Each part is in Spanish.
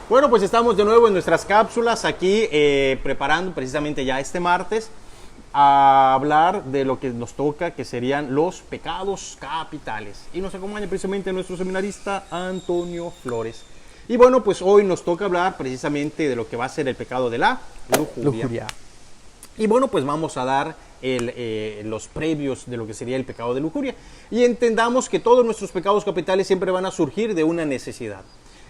Bueno, pues estamos de nuevo en nuestras cápsulas aquí preparando precisamente ya este martes a hablar de lo que nos toca, que serían los pecados capitales. Y nos acompaña precisamente nuestro seminarista Antonio Flores. Y bueno, pues hoy nos toca hablar precisamente de lo que va a ser el pecado de la lujuria. Y bueno, pues vamos a dar los previos de lo que sería el pecado de lujuria. Y entendamos que todos nuestros pecados capitales siempre van a surgir de una necesidad.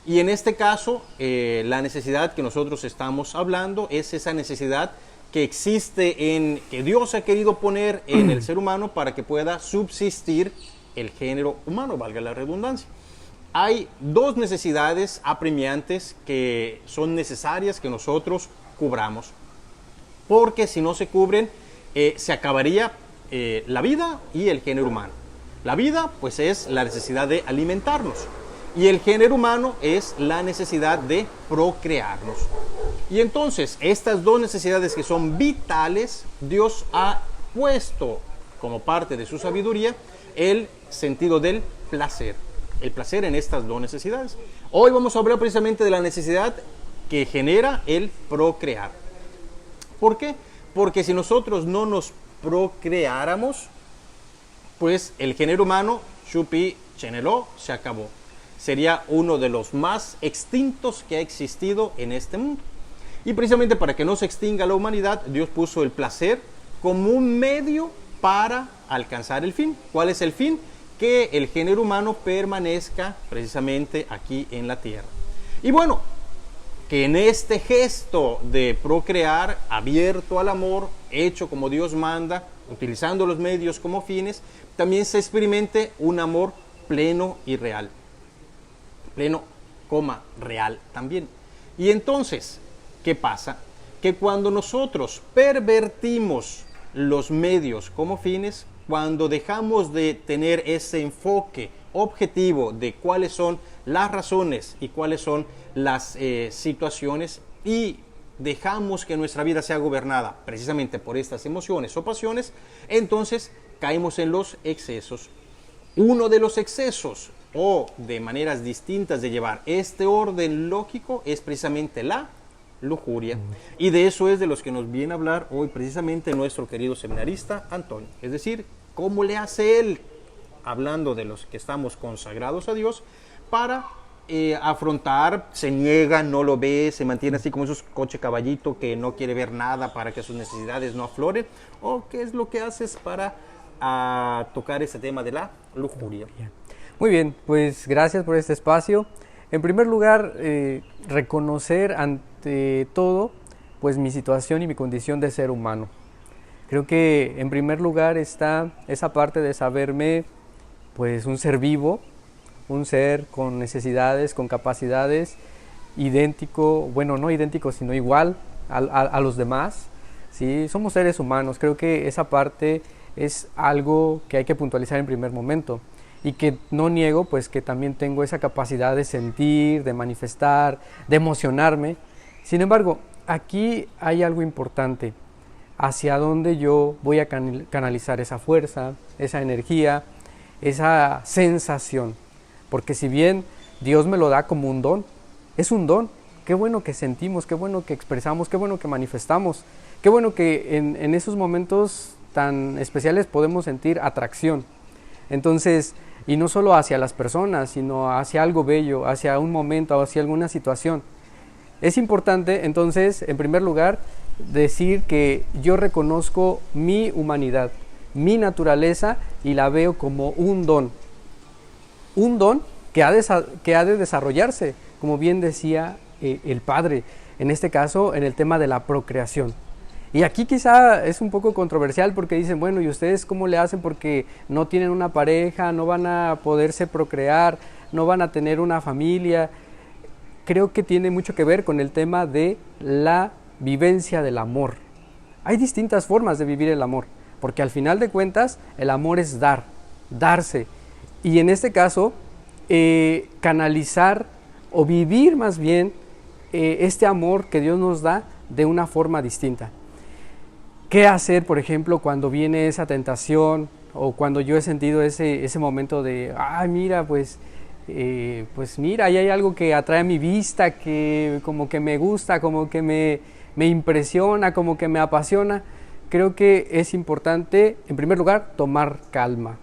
Y en este caso, la necesidad que nosotros estamos hablando es esa necesidad que existe que Dios ha querido poner en el ser humano para que pueda subsistir el género humano, valga la redundancia. Hay dos necesidades apremiantes que son necesarias que nosotros cubramos, porque si no se cubren, se acabaría la vida y el género humano. La vida, pues, es la necesidad de alimentarnos. Y el género humano es la necesidad de procrearnos. Y entonces, estas dos necesidades que son vitales, Dios ha puesto como parte de su sabiduría el sentido del placer. El placer en estas dos necesidades. Hoy vamos a hablar precisamente de la necesidad que genera el procrear. ¿Por qué? Porque si nosotros no nos procreáramos, pues el género humano, chupi, cheneló, se acabó. Sería uno de los más extintos que ha existido en este mundo. Y precisamente para que no se extinga la humanidad, Dios puso el placer como un medio para alcanzar el fin. ¿Cuál es el fin? Que el género humano permanezca precisamente aquí en la tierra. Y bueno, que en este gesto de procrear, abierto al amor, hecho como Dios manda, utilizando los medios como fines, también se experimente un amor pleno y real. Pleno, real también. Y entonces, ¿qué pasa? Que cuando nosotros pervertimos los medios como fines, cuando dejamos de tener ese enfoque objetivo de cuáles son las razones y cuáles son las situaciones, y dejamos que nuestra vida sea gobernada precisamente por estas emociones o pasiones, entonces caemos en los excesos. Uno de los excesos o de maneras distintas de llevar este orden lógico es precisamente la lujuria. Y de eso es de los que nos viene a hablar hoy precisamente nuestro querido seminarista Antonio. Es decir, cómo le hace él, hablando de los que estamos consagrados a Dios, para afrontar, se niega, no lo ve, se mantiene así como esos coche caballito que no quiere ver nada para que sus necesidades no afloren, o qué es lo que haces para tocar ese tema de la lujuria. Muy bien, pues gracias por este espacio. En primer lugar, reconocer ante todo pues mi situación y mi condición de ser humano. Creo que en primer lugar está esa parte de saberme pues un ser vivo, un ser con necesidades, con capacidades, idéntico, bueno, no idéntico, sino igual a los demás. ¿Sí? Somos seres humanos, creo que esa parte es algo que hay que puntualizar en primer momento. Y que no niego, pues que también tengo esa capacidad de sentir, de manifestar, de emocionarme. Sin embargo, aquí hay algo importante, hacia dónde yo voy a canalizar esa fuerza, esa energía, esa sensación. Porque si bien Dios me lo da como un don, es un don. Qué bueno que sentimos, qué bueno que expresamos, qué bueno que manifestamos, qué bueno que en esos momentos tan especiales podemos sentir atracción. Entonces, y no solo hacia las personas, sino hacia algo bello, hacia un momento, hacia alguna situación. Es importante, entonces, en primer lugar, decir que yo reconozco mi humanidad, mi naturaleza, y la veo como un don. Un don que ha de desarrollarse, como bien decía el Padre, en este caso, en el tema de la procreación. Y aquí quizá es un poco controversial porque dicen, bueno, ¿y ustedes cómo le hacen? Porque no tienen una pareja, no van a poderse procrear, no van a tener una familia. Creo que tiene mucho que ver con el tema de la vivencia del amor. Hay distintas formas de vivir el amor, porque al final de cuentas el amor es dar, darse. Y en este caso, canalizar o vivir más bien este amor que Dios nos da de una forma distinta. ¿Qué hacer, por ejemplo, cuando viene esa tentación o cuando yo he sentido ese momento de, ay, mira, pues pues mira, ahí hay algo que atrae a mi vista, que como que me gusta, como que me impresiona, como que me apasiona. Creo que es importante, en primer lugar, tomar calma.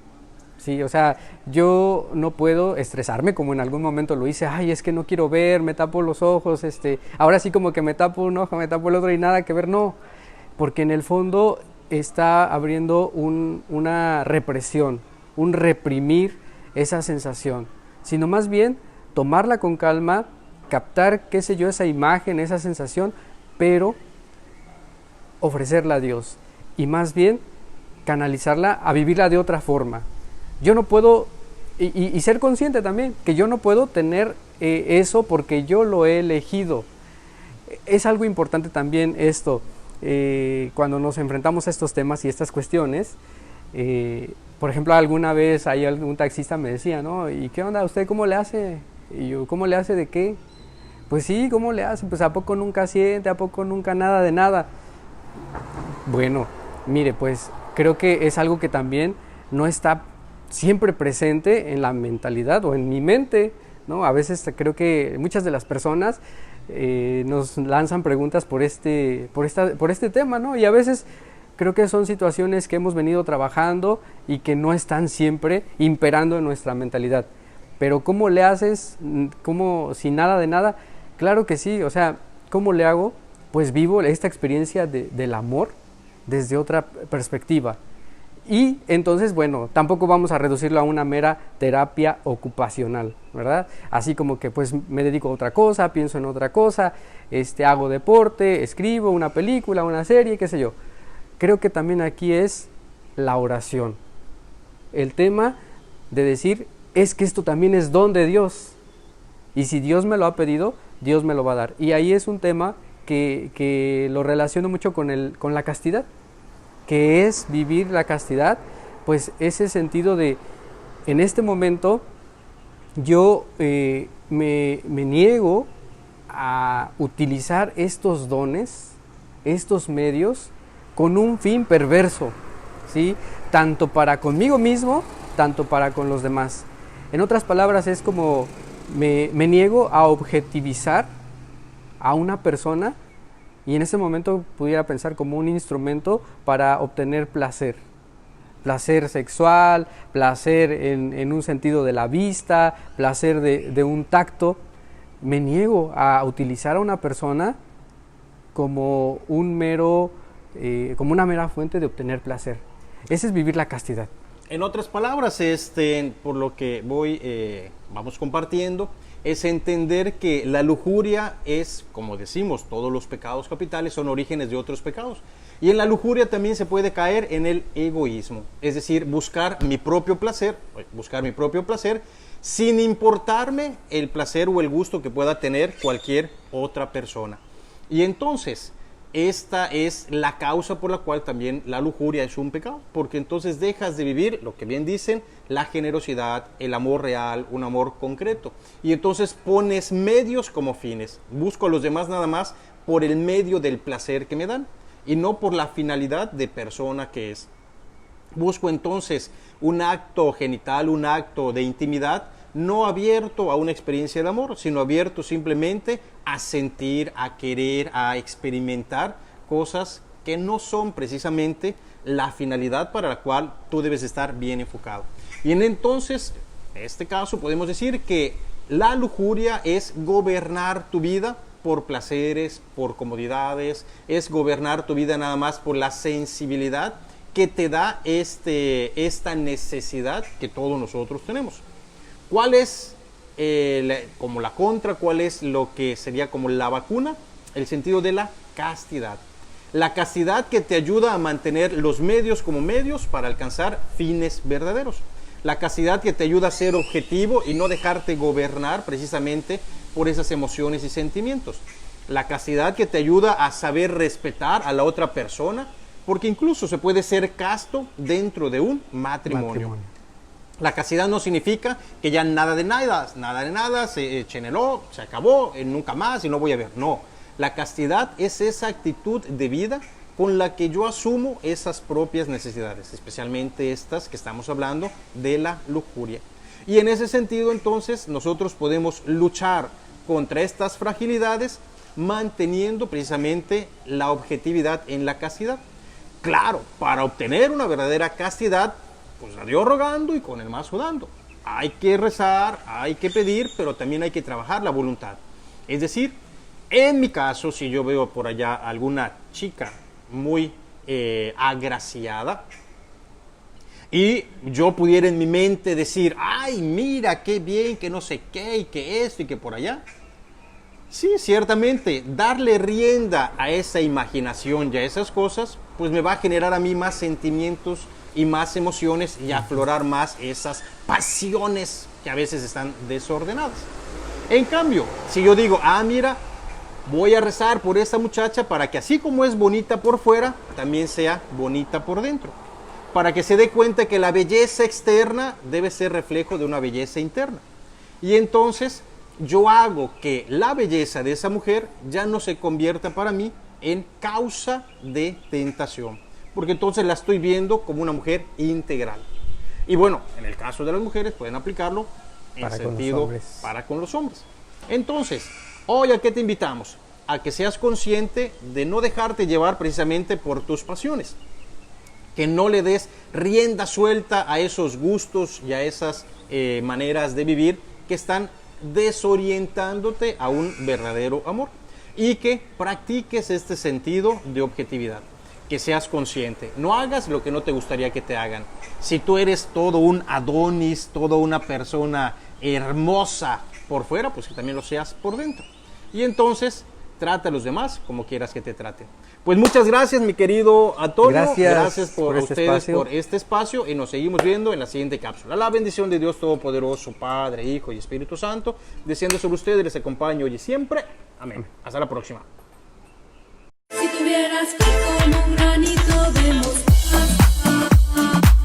Sí, o sea, yo no puedo estresarme como en algún momento lo hice. Ay, es que no quiero ver, me tapo los ojos, ahora sí como que me tapo un ojo, me tapo el otro y nada que ver. No, porque en el fondo está abriendo una represión, un reprimir esa sensación, sino más bien tomarla con calma, captar, qué sé yo, esa imagen, esa sensación, pero ofrecerla a Dios y más bien canalizarla a vivirla de otra forma. Yo no puedo, y ser consciente también, que yo no puedo tener eso porque yo lo he elegido. Es algo importante también esto, cuando nos enfrentamos a estos temas y estas cuestiones. Por ejemplo, alguna vez ahí algún taxista me decía, ¿no? ¿Y qué onda? ¿Usted cómo le hace? Y yo, ¿cómo le hace de qué? Pues sí, ¿cómo le hace? Pues ¿a poco nunca siente? ¿A poco nunca nada de nada? Bueno, mire, pues creo que es algo que también no está siempre presente en la mentalidad o en mi mente, ¿no? A veces creo que muchas de las personas nos lanzan preguntas por este tema, ¿no? Y a veces creo que son situaciones que hemos venido trabajando y que no están siempre imperando en nuestra mentalidad. Pero ¿cómo le haces? ¿Cómo sin nada de nada? Claro que sí, o sea, ¿cómo le hago? Pues vivo esta experiencia del amor desde otra perspectiva. Y entonces, bueno, tampoco vamos a reducirlo a una mera terapia ocupacional, ¿verdad? Así como que pues me dedico a otra cosa, pienso en otra cosa, hago deporte, escribo una película, una serie, qué sé yo. Creo que también aquí es la oración. El tema de decir, es que esto también es don de Dios. Y si Dios me lo ha pedido, Dios me lo va a dar. Y ahí es un tema que lo relaciono mucho con la castidad, que es vivir la castidad, pues ese sentido de, en este momento, yo me niego a utilizar estos dones, estos medios, con un fin perverso, ¿sí? Tanto para conmigo mismo, tanto para con los demás. En otras palabras, es como me niego a objetivizar a una persona y en ese momento pudiera pensar como un instrumento para obtener placer. Placer sexual, placer en un sentido de la vista, placer de un tacto. Me niego a utilizar a una persona como como una mera fuente de obtener placer. Ese es vivir la castidad. En otras palabras, por lo que vamos compartiendo, es entender que la lujuria es, como decimos, todos los pecados capitales son orígenes de otros pecados. Y en la lujuria también se puede caer en el egoísmo, es decir, buscar mi propio placer sin importarme el placer o el gusto que pueda tener cualquier otra persona. Y entonces, esta es la causa por la cual también la lujuria es un pecado, porque entonces dejas de vivir, lo que bien dicen, la generosidad, el amor real, un amor concreto. Y entonces pones medios como fines. Busco a los demás nada más por el medio del placer que me dan y no por la finalidad de persona que es. Busco entonces un acto genital, un acto de intimidad, no abierto a una experiencia de amor, sino abierto simplemente a sentir, a querer, a experimentar cosas que no son precisamente la finalidad para la cual tú debes estar bien enfocado. Y entonces, en este caso, podemos decir que la lujuria es gobernar tu vida por placeres, por comodidades, es gobernar tu vida nada más por la sensibilidad que te da esta necesidad que todos nosotros tenemos. ¿Cuál es como la contra? ¿Cuál es lo que sería como la vacuna? El sentido de la castidad. La castidad que te ayuda a mantener los medios como medios para alcanzar fines verdaderos. La castidad que te ayuda a ser objetivo y no dejarte gobernar precisamente por esas emociones y sentimientos. La castidad que te ayuda a saber respetar a la otra persona, porque incluso se puede ser casto dentro de un matrimonio. La castidad no significa que ya nada de nada, se cheneló, se acabó, nunca más y no voy a ver. No, la castidad es esa actitud de vida con la que yo asumo esas propias necesidades, especialmente estas que estamos hablando de la lujuria. Y en ese sentido, entonces, nosotros podemos luchar contra estas fragilidades manteniendo precisamente la objetividad en la castidad. Claro, para obtener una verdadera castidad, pues a Dios rogando y con el mazo dando. Hay que rezar, hay que pedir, pero también hay que trabajar la voluntad. Es decir, en mi caso, si yo veo por allá alguna chica muy agraciada, y yo pudiera en mi mente decir, ay, mira, qué bien, que no sé qué, y que esto, y que por allá. Sí, ciertamente, darle rienda a esa imaginación y a esas cosas, pues me va a generar a mí más sentimientos y más emociones y aflorar más esas pasiones que a veces están desordenadas. En cambio, si yo digo, ah, mira, voy a rezar por esta muchacha para que así como es bonita por fuera, también sea bonita por dentro. Para que se dé cuenta que la belleza externa debe ser reflejo de una belleza interna. Y entonces yo hago que la belleza de esa mujer ya no se convierta para mí en causa de tentación. Porque entonces la estoy viendo como una mujer integral. Y bueno, en el caso de las mujeres pueden aplicarlo en sentido para con los hombres. Entonces, hoy, ¿a qué te invitamos? A que seas consciente de no dejarte llevar precisamente por tus pasiones. Que no le des rienda suelta a esos gustos y a esas maneras de vivir que están desorientándote a un verdadero amor. Y que practiques este sentido de objetividad. Que seas consciente. No hagas lo que no te gustaría que te hagan. Si tú eres todo un Adonis, toda una persona hermosa por fuera, pues que también lo seas por dentro. Y entonces trata a los demás como quieras que te traten. Pues muchas gracias, mi querido Antonio. Gracias por ustedes por este espacio y nos seguimos viendo en la siguiente cápsula. La bendición de Dios Todopoderoso, Padre, Hijo y Espíritu Santo, desciende sobre ustedes, les acompañe hoy y siempre. Amén. Hasta la próxima. Si tuvieras fe como un granito